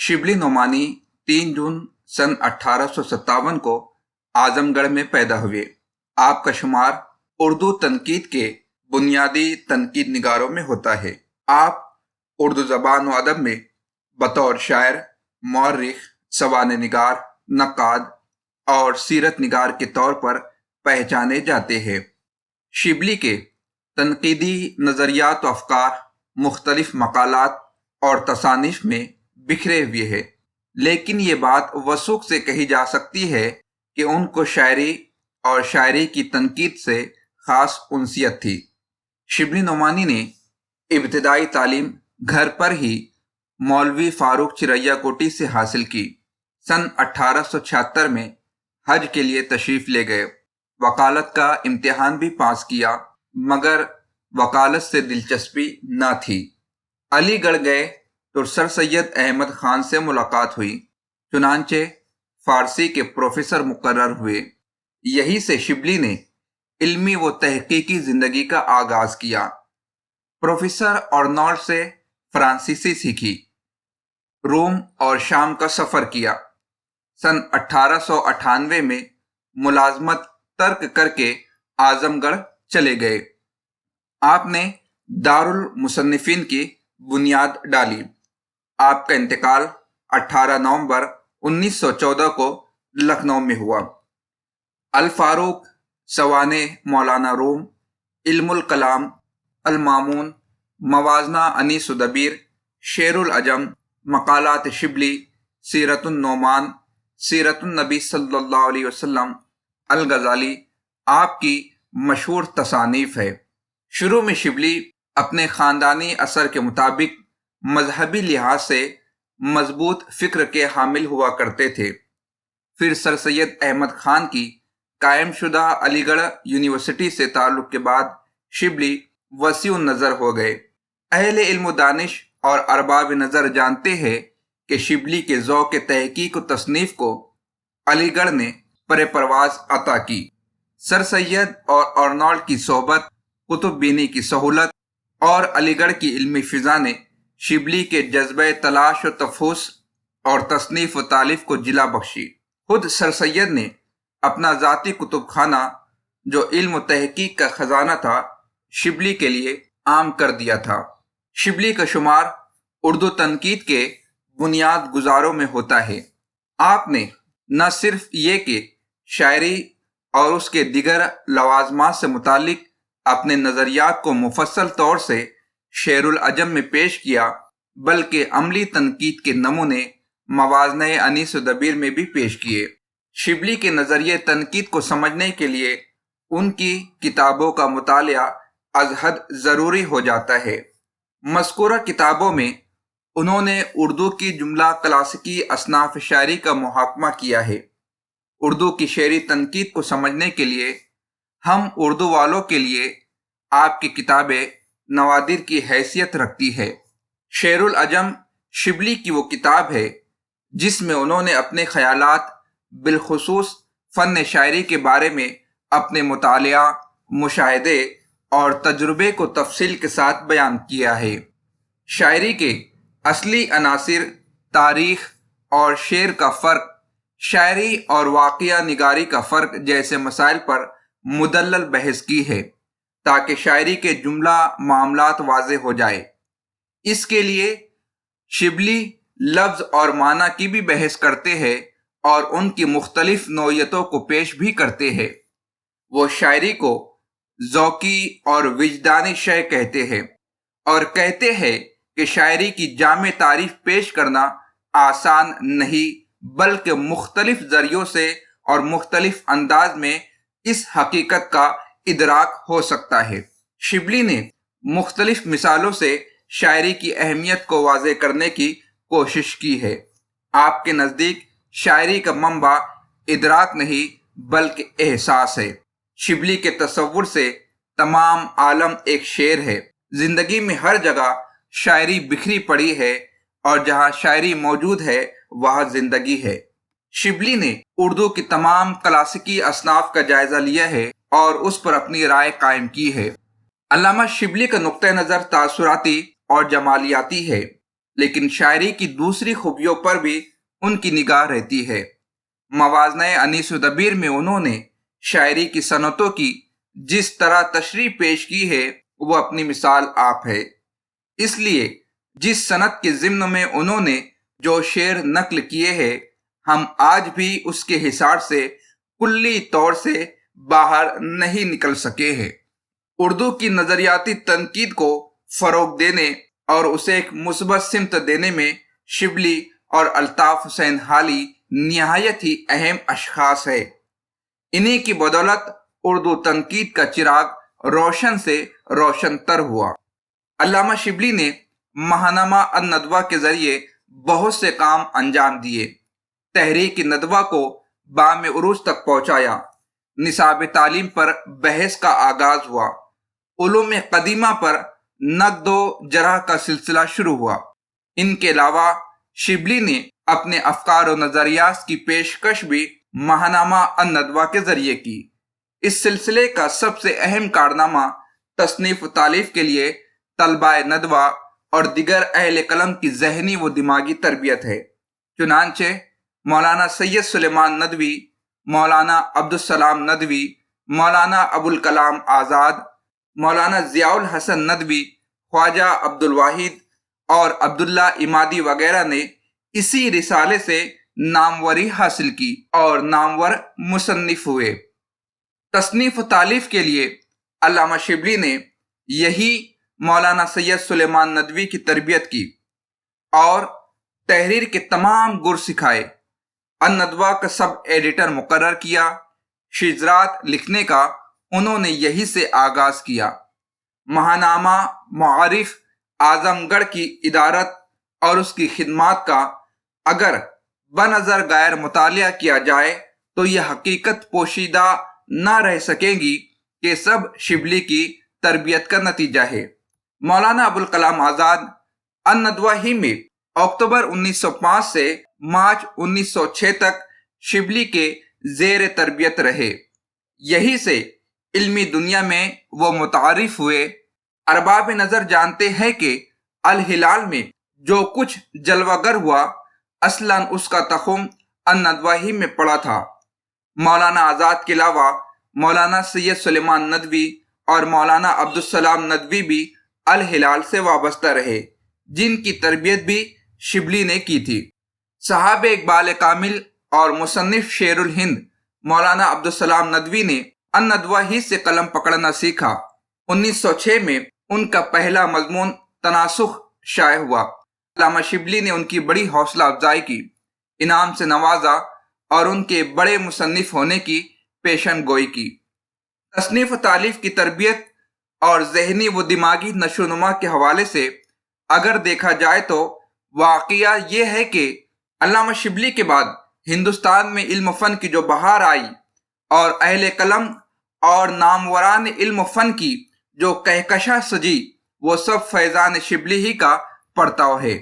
शिबली नोमानी 3 जून सन 1857 को आजमगढ़ में पैदा हुए। आपका शुमार उर्दू तनकीद के बुनियादी तनकीद निगारों में होता है। आप उर्दू ज़बान व अदब में बतौर शायर, मौर्रिख, सवाने निगार, नक्काद और सीरत निगार के तौर पर पहचाने जाते हैं। शिबली के तनकीदी नज़रियात व अफ़कार मुख्तलिफ मकालात और तसानीफ में बिखरे हुए हैं, लेकिन ये बात वसूख से कही जा सकती है कि उनको शायरी और शायरी की तनकीद से ख़ास उनसियत थी। शिबली नोमानी ने इब्तिदाई तालीम घर पर ही मौलवी फ़ारूक चिरैया कोटी से हासिल की। सन 1876 में हज के लिए तशरीफ़ ले गए। वकालत का इम्तिहान भी पास किया, मगर वकालत से दिलचस्पी न थी। अलीगढ़ गए तो सर सैयद अहमद खान से मुलाकात हुई। चुनांचे फ़ारसी के प्रोफेसर मुकर्रर हुए। यही से शिबली ने इल्मी व तहकीकी ज़िंदगी का आगाज़ किया। प्रोफेसर अर्नोल्ड से फ्रांसीसी सीखी। रोम और शाम का सफ़र किया। सन 1898 में मुलाजमत तर्क करके आजमगढ़ चले गए। आपने दारुल मुसन्निफीन की बुनियाद डाली। आपका इंतकाल 18 नवंबर 1914 को लखनऊ में हुआ। अल फारूक, सवाने मौलाना रूम, इल्मुल कलाम, अल मामून, मवाजना अनीस दबीर, शेरुल अजम, मकालात शिबली, सीरतुन नोमान, सीरतुन नबी सल्लल्लाहु अलैहि वसल्लम, अल गज़ाली आपकी मशहूर तसानीफ है। शुरू में शिबली अपने ख़ानदानी असर के मुताबिक मजहबी लिहाज से मजबूत फ़िक्र के हामिल हुआ करते थे। फिर सर सैयद अहमद खान की कायम शुदा अलीगढ़ यूनिवर्सिटी से ताल्लुक़ के बाद शिबली वसीउन नज़र हो गए। अहले इल्म दानिश और अरबाब नज़र जानते हैं कि शिबली के ज़ौक़ तहक़ीक़ व तसनीफ़ को अलीगढ़ ने पर परवाज़ अता की। सर सैयद और अर्नोल्ड की सोहबत, कुतुब बीनी की सहूलत और अलीगढ़ की इल्मी फ़िज़ा ने शिबली के जज्बे तलाश व तफूस और तसनीफ़ व तालीफ़ को जिला बख्शी। खुद सर सैयद ने अपना ज़ाती कुतुब खाना, जो इल्म तहक़ीक़ का ख़जाना था, शिबली के लिए आम कर दिया था। शिबली का शुमार उर्दू तनकीद के बुनियाद गुजारों में होता है। आपने न सिर्फ ये कि शायरी और उसके दिगर लवाज़मात से मुतालिक अपने नज़रियात को मुफस्सल तौर से शेरुल अजम में पेश किया, बल्कि अमली तनकीद के नमूने मवाज़ने अनीस दबीर में भी पेश किए। शिबली के नज़रिए तनकीद को समझने के लिए उनकी किताबों का मुतालिया अज़ हद ज़रूरी हो जाता है। मज़कूरा किताबों में उन्होंने उर्दू की जुमला क्लासिकी असनाफ़ शायरी का मुहाकमा किया है। उर्दू की शेरी तनकीद को समझने के लिए हम उर्दू वालों के लिए आपकी किताबें नवादिर की हैसियत रखती है। शेरुल अजम शिबली की वो किताब है जिसमें उन्होंने अपने ख़यालात बिलखुसूस फ़न शायरी के बारे में अपने मुतालिया, मुशाहिदे और तजुर्बे को तफसील के साथ बयान किया है। शायरी के असली अनासिर, तारीख़ और शेर का फ़र्क, शायरी और वाक़िया निगारी का फ़र्क जैसे मसाइल पर मुदल्लल बहस की है, ताकि शायरी के जुमला मामलात वाज़े हो जाए। इसके लिए शिबली लफ्ज़ और माना की भी बहस करते हैं और उनकी मुख्तलिफ नौइयतों को पेश भी करते हैं। वो शायरी को ज़ौक़ी और विजदानी शय कहते हैं और कहते हैं कि शायरी की जामे तारीफ़ पेश करना आसान नहीं, बल्कि मुख्तलिफ ज़रियों से और मुख्तलिफ अंदाज में इस हकीकत का इदराक हो सकता है। शिबली ने मुख्तलिफ मिसालों से शायरी की अहमियत को वाज़े करने की कोशिश की है। आपके नज़दीक शायरी का मंबा इदराक नहीं बल्कि एहसास है। शिबली के तसव्वुर से तमाम आलम एक शेर है। जिंदगी में हर जगह शायरी बिखरी पड़ी है और जहाँ शायरी मौजूद है वहाँ जिंदगी है। शिबली ने उर्दू की तमाम क्लासिकी असनाफ का जायजा लिया है और उस पर अपनी राय कायम की है। अल्लामा शिबली का नुक्ता नज़र तासुराती और जमालियाती है। لیکن شاعری کی دوسری خوبیوں پر بھی ان کی نگاہ رہتی ہے۔ موازنۂ انیس و دبیر میں انہوں نے شاعری کی صنعتوں کی جس طرح تشریح پیش کی ہے وہ اپنی مثال آپ ہے۔ اس لیے جس صنعت کے ضمن میں انہوں نے جو شعر نقل کیے ہیں، ہم آج بھی اس کے حصار سے کلی طور سے باہر نہیں نکل سکے ہیں۔ اردو کی نظریاتی تنقید کو فروغ دینے اور اسے ایک مثبت سمت دینے میں شبلی اور الطاف حسین حالی نہایت ہی اہم اشخاص ہیں۔ انہی کی بدولت اردو تنقید کا چراغ روشن سے روشن تر ہوا۔ علامہ شبلی نے ماہنامہ الندوہ کے ذریعے بہت سے کام انجام دیے۔ تحریک ندوہ کو بام عروج تک پہنچایا۔ نصاب تعلیم پر بحث کا آغاز ہوا۔ علوم قدیمہ پر نقد و جرح کا سلسلہ شروع ہوا۔ ان کے علاوہ شبلی نے اپنے افکار و نظریات کی پیشکش بھی ماہنامہ الندوہ کے ذریعے کی۔ اس سلسلے کا سب سے اہم کارنامہ تصنیف و تالیف کے لیے طلبہ ندوہ اور دیگر اہل قلم کی ذہنی و دماغی تربیت ہے۔ چنانچہ مولانا سید سلیمان ندوی، مولانا عبدالسلام ندوی، مولانا ابوالکلام آزاد، مولانا ضیاء الحسن ندوی، خواجہ عبدالواحد اور عبداللہ امادی وغیرہ نے اسی رسالے سے ناموری حاصل کی اور نامور مصنف ہوئے۔ تصنیف و تالیف کے لیے علامہ شبلی نے یہی مولانا سید سلیمان ندوی کی تربیت کی اور تحریر کے تمام گر سکھائے۔ الندوہ کا سب ایڈیٹر مقرر کیا۔ شجرات لکھنے کا انہوں نے یہی سے آغاز کیا۔ ماہنامہ معارف اعظم گڑھ کی ادارت اور اس کی خدمات کا اگر بنظر غیر مطالعہ کیا جائے تو یہ حقیقت پوشیدہ نہ رہ سکے گی کہ سب شبلی کی تربیت کا نتیجہ ہے۔ مولانا ابوالکلام آزاد الندوہ ہی میں اکتوبر 1905 سے مارچ 1906 تک شبلی کے زیر تربیت رہے۔ یہی سے علمی دنیا میں وہ متعارف ہوئے۔ ارباب نظر جانتے ہیں کہ الہلال میں جو کچھ جلوہ گر ہوا اصلاً اس کا تخم الندوہ ہی میں پڑا تھا۔ مولانا آزاد کے علاوہ مولانا سید سلیمان ندوی اور مولانا عبدالسلام ندوی بھی الہلال سے وابستہ رہے، جن کی تربیت بھی شبلی نے کی تھی۔ صاحب اقبال کامل اور مصنف شیر الہند مولانا عبدالسلام ندوی نے الندوہ ہی سے قلم پکڑنا سیکھا۔ 1906 میں ان کا پہلا مضمون تناسخ شائع ہوا۔ علامہ شبلی نے ان کی بڑی حوصلہ افزائی کی، انعام سے نوازا اور ان کے بڑے مصنف ہونے کی پیشن گوئی کی۔ تصنیف و تالیف کی تربیت اور ذہنی و دماغی نشو و نما کے حوالے سے اگر دیکھا جائے تو واقعہ یہ ہے کہ علامہ شبلی کے بعد ہندوستان میں علم و فن کی جو بہار آئی اور اہل قلم اور ناموران علم و فن کی جو کہکشاں سجی وہ سب فیضان شبلی ہی کا پرتاؤ ہے۔